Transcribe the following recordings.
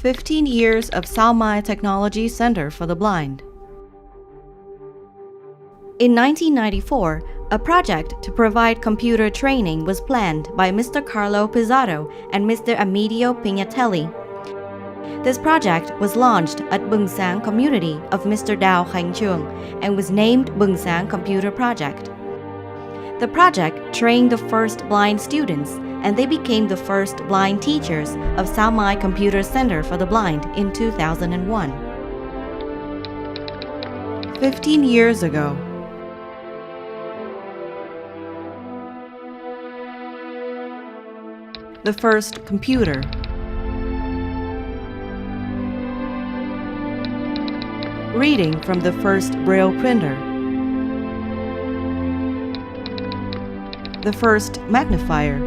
15 years of Sao Mai Technology Center for the Blind. In 1994, a project to provide computer training was planned by Mr. Carlo Pizzato and Mr. Amidio Pignatelli. This project was launched at Bung Sang community of Mr. Dao Khanh and was named Bung Sang Computer Project. The project trained the first blind students, and they became the first blind teachers of Sao Mai Computer Center for the Blind in 2001. 15 years ago. The first computer. Reading from the first Braille printer. The first magnifier.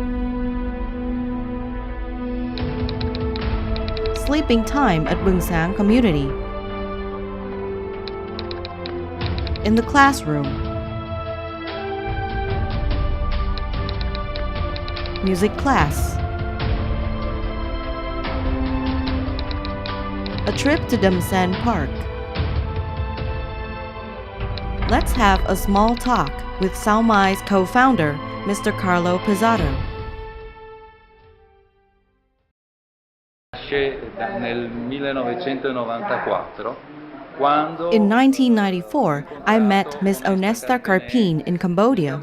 Sleeping time at Bung Sang community. In the classroom. Music class. A trip to Dam San Park. Let's have a small talk with Sao Mai's co-founder, Mr. Carlo Pizzato. In 1994, I met Ms. Onesta Karpin in Cambodia.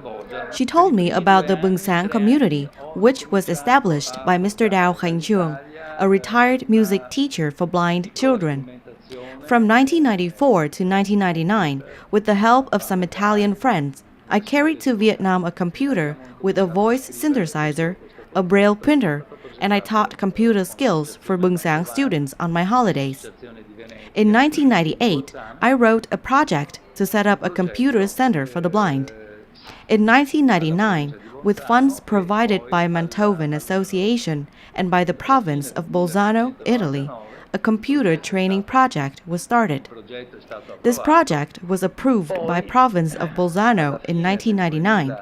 She told me about the Bung Sang community, which was established by Mr. Dao Khanh, a retired music teacher for blind children. From 1994 to 1999, with the help of some Italian friends, I carried to Vietnam a computer with a voice synthesizer, a Braille printer, and I taught computer skills for Bung Sang students on my holidays. In 1998, I wrote a project to set up a computer center for the blind. In 1999, with funds provided by Mantovan Association and by the province of Bolzano, Italy, a computer training project was started. This project was approved by province of Bolzano in 1999,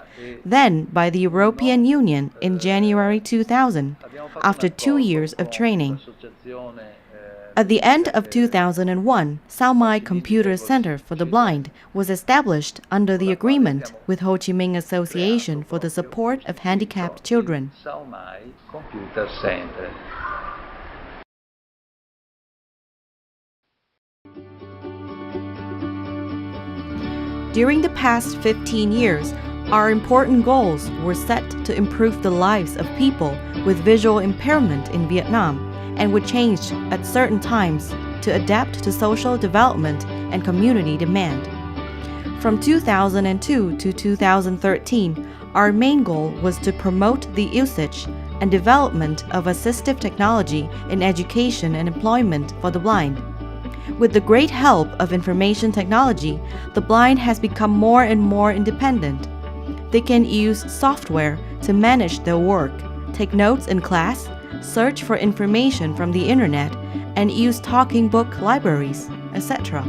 then by the European Union in January 2000, after 2 years of training. At the end of 2001, Sao Mai Computer Center for the Blind was established under the agreement with Ho Chi Minh Association for the Support of Handicapped Children. Sao Mai Computer Center. During the past 15 years, our important goals were set to improve the lives of people with visual impairment in Vietnam and were changed at certain times to adapt to social development and community demand. From 2002 to 2013, our main goal was to promote the usage and development of assistive technology in education and employment for the blind. With the great help of information technology, the blind has become more and more independent. They can use software to manage their work, take notes in class, search for information from the internet, and use talking book libraries, etc.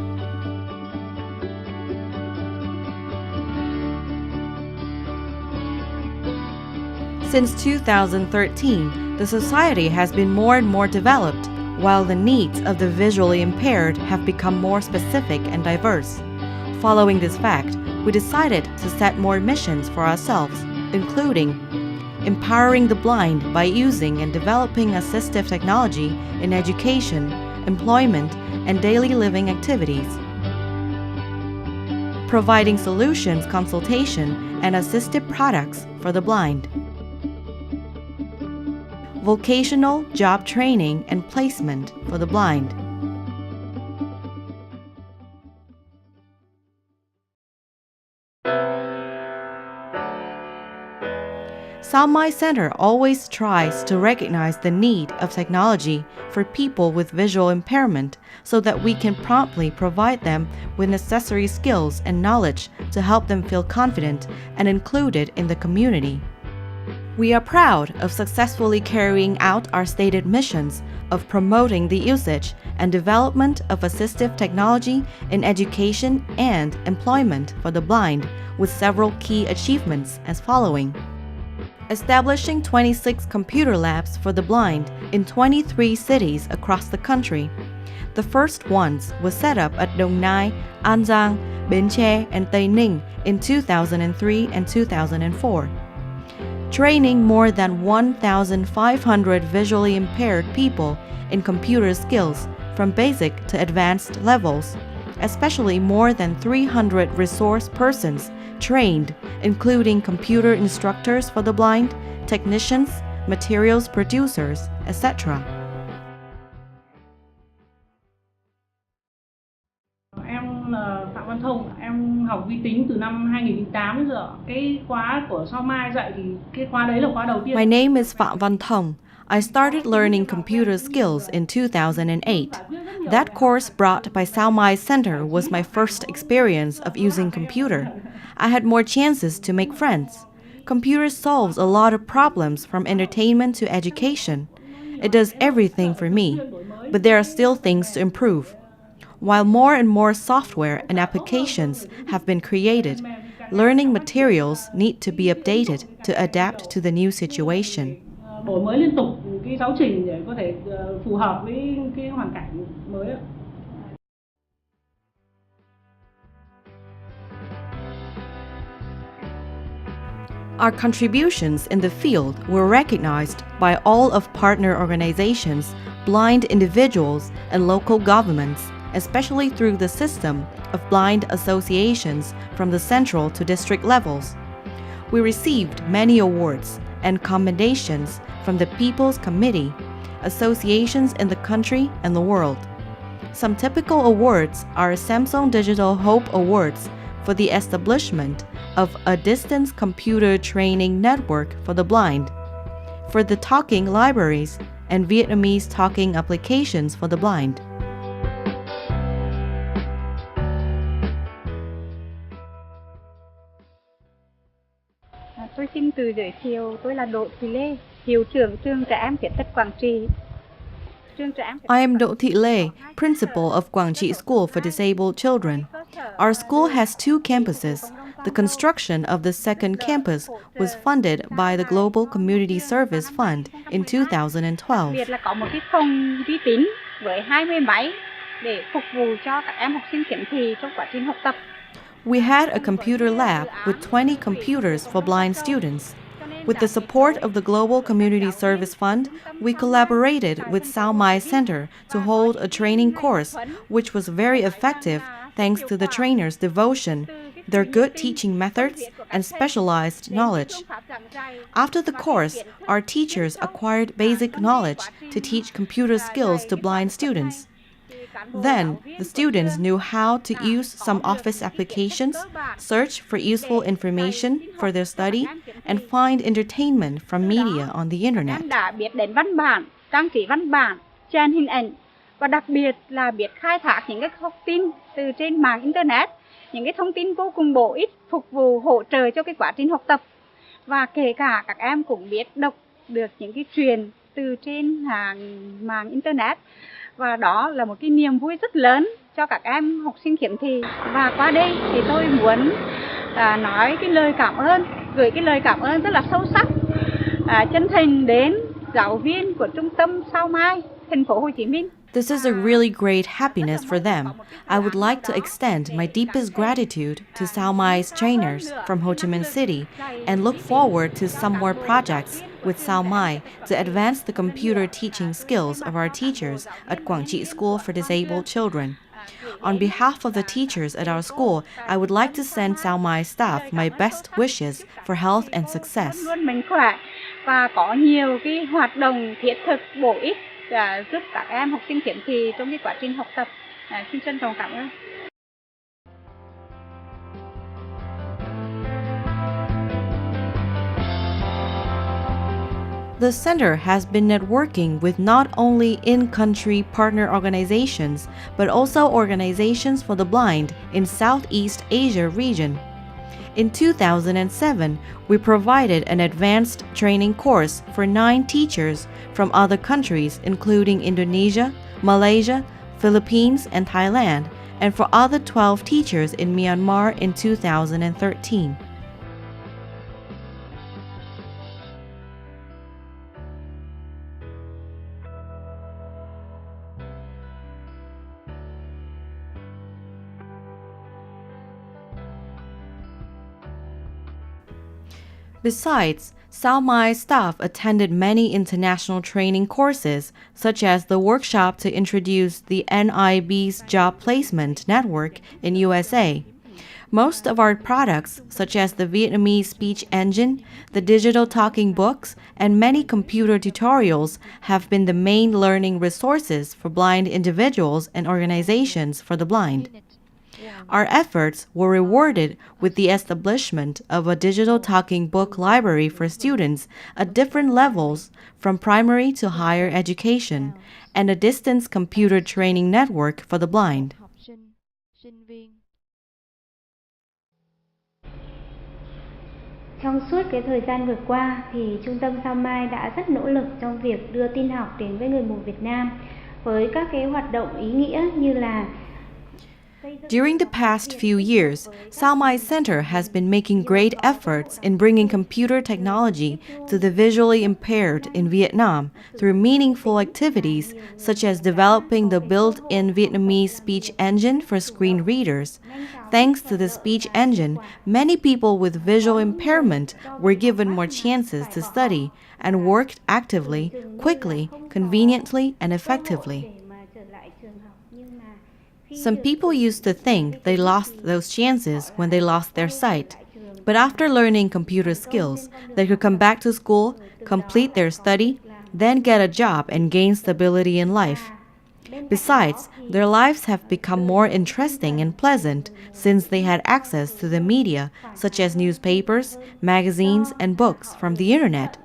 Since 2013, the society has been more and more developed, while the needs of the visually impaired have become more specific and diverse. Following this fact, we decided to set more missions for ourselves, including empowering the blind by using and developing assistive technology in education, employment, and daily living activities, providing solutions consultation and assistive products for the blind, vocational job training and placement for the blind. Sao Mai Center always tries to recognize the need of technology for people with visual impairment so that we can promptly provide them with necessary skills and knowledge to help them feel confident and included in the community. We are proud of successfully carrying out our stated missions of promoting the usage and development of assistive technology in education and employment for the blind with several key achievements as following. establishing 26 computer labs for the blind in 23 cities across the country. The first ones were set up at Đồng Nai, An Giang, Bến Tre, and Tây Ninh in 2003 and 2004. Training more than 1,500 visually impaired people in computer skills from basic to advanced levels, especially more than 300 resource persons trained, including computer instructors for the blind, technicians, materials producers, etc. Em là Phạm Văn Thông, em học vi tính từ năm 2008 đến giờ. Cái khóa của Sao Mai dạy thì cái khóa đấy là khóa đầu tiên. My name is Phạm Văn Thông. I started learning computer skills in 2008. That course brought by Sao Mai Center was my first experience of using computer. I had more chances to make friends. Computer solves a lot of problems from entertainment to education. It does everything for me, but there are still things to improve. While more and more software and applications have been created, learning materials need to be updated to adapt to the new situation. Đổi mới liên tục cái giáo trình để có thể phù hợp với cái hoàn cảnh mới. Our contributions in the field were recognized by all of partner organizations, blind individuals, and local governments, especially through the system of blind associations from the central to district levels. We received many awards and commendations from the People's Committee, associations in the country and the world. Some typical awards are Samsung Digital Hope Awards for the establishment of a distance computer training network for the blind, for the talking libraries, and Vietnamese talking applications for the blind. Tôi xin tự giới thiệu, tôi là Đỗ Thị Lê, hiệu trưởng trường trẻ em khuyết tật Quảng Trị. I am Do Thị Lê, principal of Quảng Trị School for Disabled Children. Our school has two campuses. The construction of the second campus was funded by the Global Community Service Fund in 2012. Biệt là có một cái phòng vi tính với 20 máy để phục vụ cho các em học sinh khiếm thị trong quá trình học tập. We had a computer lab with 20 computers for blind students. With the support of the Global Community Service Fund, we collaborated with Sao Mai Center to hold a training course, which was very effective thanks to the trainers' devotion, their good teaching methods, and specialized knowledge. After the course, our teachers acquired basic knowledge to teach computer skills to blind students. Then, the students knew how to use some office applications, search for useful information for their study, and find entertainment from media on the internet. Em đã biết đến văn bản, trang trí văn bản, chèn hình ảnh, và đặc biệt là biết khai thác những cái thông tin từ trên mạng internet, những cái thông tin vô cùng bổ ích phục vụ hỗ trợ cho cái quá trình học tập. Và kể cả các em cũng biết đọc được những cái truyện từ trên mạng internet. Và đó là một cái niềm vui rất lớn cho các em học sinh khiếm thị. Và qua đây thì tôi muốn nói cái lời cảm ơn, gửi cái lời cảm ơn rất là sâu sắc, chân thành đến giáo viên của trung tâm Sao Mai, thành phố Hồ Chí Minh. This is a really great happiness for them. I would like to extend my deepest gratitude to Sao Mai's trainers from Ho Chi Minh City and look forward to some more projects with Sao Mai to advance the computer teaching skills of our teachers at Quảng Trị School for Disabled Children. On behalf of the teachers at our school, I would like to send Sao Mai staff my best wishes for health and success. Luôn mạnh khỏe và có nhiều cái hoạt động thiết thực bổ ích giúp các em học sinh khiếm thị trong cái quá trình học tập. Xin trân trọng cảm ơn. The center has been networking with not only in-country partner organizations, but also organizations for the blind in Southeast Asia region. In 2007, we provided an advanced training course for 9 teachers from other countries including Indonesia, Malaysia, Philippines, and Thailand, and for other 12 teachers in Myanmar in 2013. Besides, Sao Mai staff attended many international training courses, such as the workshop to introduce the NIB's job placement network in USA. Most of our products, such as the Vietnamese speech engine, the digital talking books, and many computer tutorials, have been the main learning resources for blind individuals and organizations for the blind. Our efforts were rewarded with the establishment of a digital talking book library for students at different levels, from primary to higher education, and a distance computer training network for the blind. Trong suốt cái thời gian vừa qua thì Trung tâm Sao Mai đã rất nỗ lực trong việc đưa tin học đến với người mù Việt Nam với các cái hoạt động ý nghĩa như là During the past few years, Sao Mai Center has been making great efforts in bringing computer technology to the visually impaired in Vietnam through meaningful activities such as developing the built-in Vietnamese speech engine for screen readers. Thanks to the speech engine, many people with visual impairment were given more chances to study and worked actively, quickly, conveniently, and effectively. Some people used to think they lost those chances when they lost their sight. But after learning computer skills, they could come back to school, complete their study, then get a job and gain stability in life. Besides, their lives have become more interesting and pleasant since they had access to the media, such as newspapers, magazines, and books from the internet.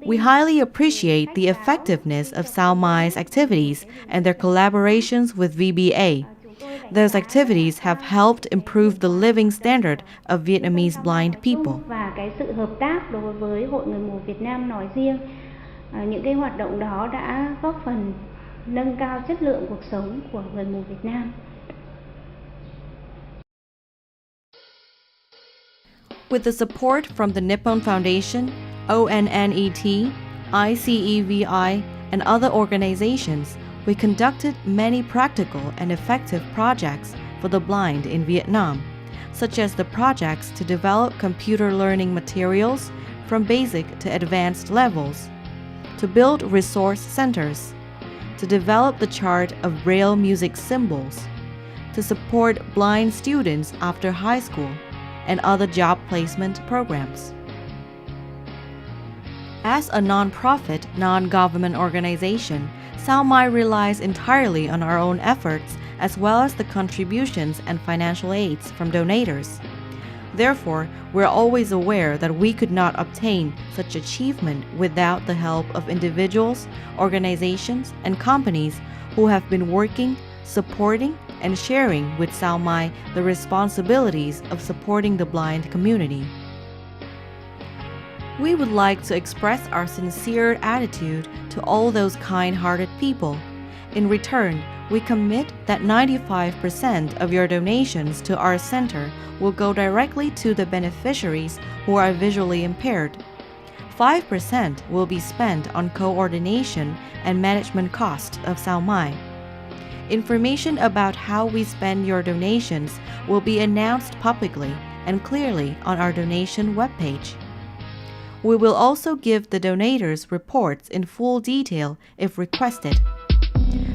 We highly appreciate the effectiveness of Sao Mai's activities and their collaborations with VBA. Those activities have helped improve the living standard of Vietnamese blind people. Và cái sự hợp tác đối với Hội Người mù Việt Nam nói riêng, những cái hoạt động đó đã góp phần nâng cao chất lượng cuộc sống của người mù Việt Nam. With the support from the Nippon Foundation, ONNET, ICEVI, and other organizations, we conducted many practical and effective projects for the blind in Vietnam, such as the projects to develop computer learning materials from basic to advanced levels, to build resource centers, to develop the chart of Braille music symbols, to support blind students after high school, and other job placement programs. As a non-profit, non-government organization, Sao Mai relies entirely on our own efforts as well as the contributions and financial aids from donators. Therefore, we're always aware that we could not obtain such achievement without the help of individuals, organizations, and companies who have been working, supporting, and sharing with Sao Mai the responsibilities of supporting the blind community. We would like to express our sincere attitude to all those kind-hearted people. In return, we commit that 95% of your donations to our center will go directly to the beneficiaries who are visually impaired. 5% will be spent on coordination and management costs of Sao Mai. Information about how we spend your donations will be announced publicly and clearly on our donation webpage. We will also give the donators reports in full detail if requested.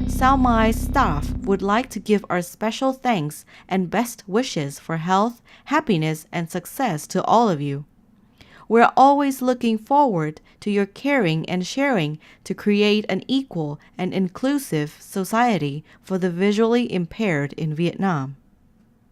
Sao Mai's staff would like to give our special thanks and best wishes for health, happiness, and success to all of you. We're always looking forward to your caring and sharing to create an equal and inclusive society for the visually impaired in Vietnam.